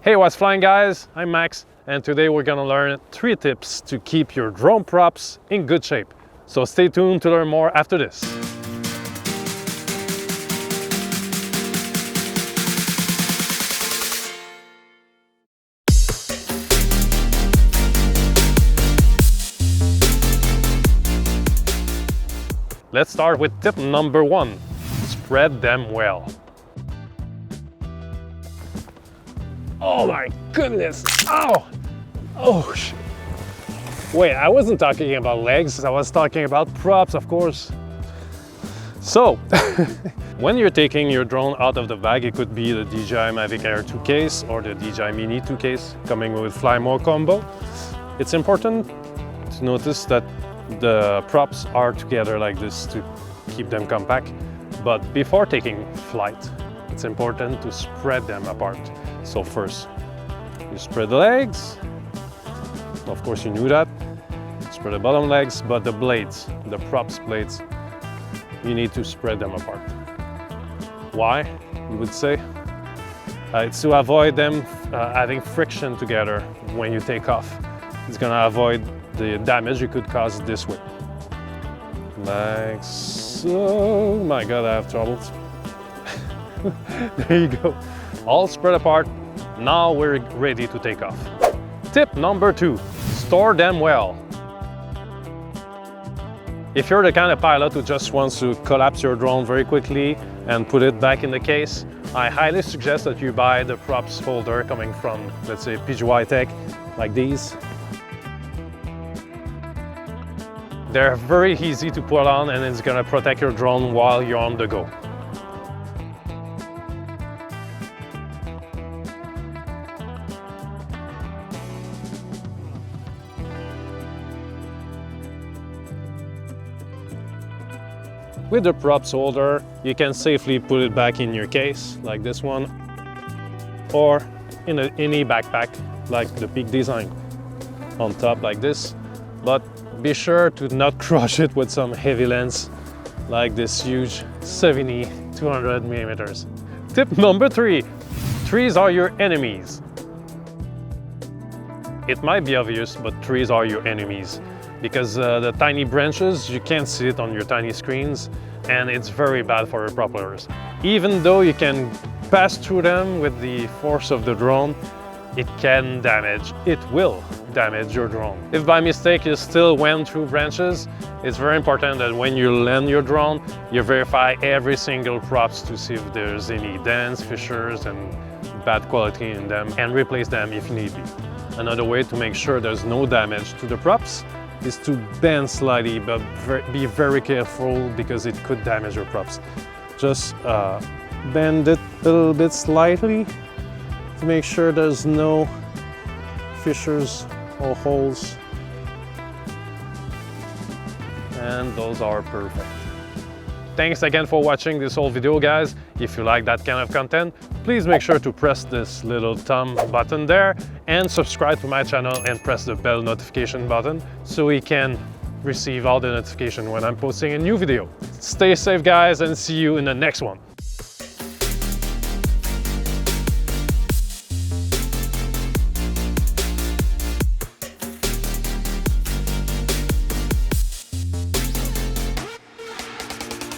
Hey, what's flying guys? I'm Max, and today we're gonna learn 3 tips to keep your drone props in good shape. So stay tuned to learn more after this. Let's start with tip number 1. Spread them well. Oh my goodness! Ow! Oh shit! Wait, I wasn't talking about legs, I was talking about props, of course. So, when you're taking your drone out of the bag, it could be the DJI Mavic Air 2 case or the DJI Mini 2 case coming with Fly Mode combo. It's important to notice that the props are together like this to keep them compact. But before taking flight, it's important to spread them apart. So first, you spread the legs. Of course, you knew that. Spread the bottom legs, but the blades, the props blades, you need to spread them apart. Why, you would say? It's to avoid them having friction together when you take off. It's gonna avoid the damage you could cause this way. Like so. Oh my God, I have troubles. There you go. All spread apart. Now we're ready to take off. Tip number 2, store them well. If you're the kind of pilot who just wants to collapse your drone very quickly and put it back in the case, I highly suggest that you buy the props folder coming from, let's say, PGY Tech, like these. They're very easy to put on and it's gonna protect your drone while you're on the go. With the props holder, you can safely put it back in your case, like this one, or in any backpack, like the Peak Design, on top like this. But be sure to not crush it with some heavy lens, like this huge 70-200mm. Tip number 3, trees are your enemies. It might be obvious, but trees are your enemies. Because the tiny branches, you can't see it on your tiny screens, and it's very bad for your propellers. Even though you can pass through them with the force of the drone, it will damage your drone. If by mistake you still went through branches, it's very important that when you land your drone, you verify every single props to see if there's any dents, fissures, and bad quality in them, and replace them if need be. Another way to make sure there's no damage to the props is to bend slightly, but be very careful because it could damage your props. Just bend it a little bit slightly to make sure there's no fissures or holes. And those are perfect. Thanks again for watching this whole video, guys. If you like that kind of content, please make sure to press this little thumb button there and subscribe to my channel and press the bell notification button so you can receive all the notification when I'm posting a new video. Stay safe, guys, and see you in the next one.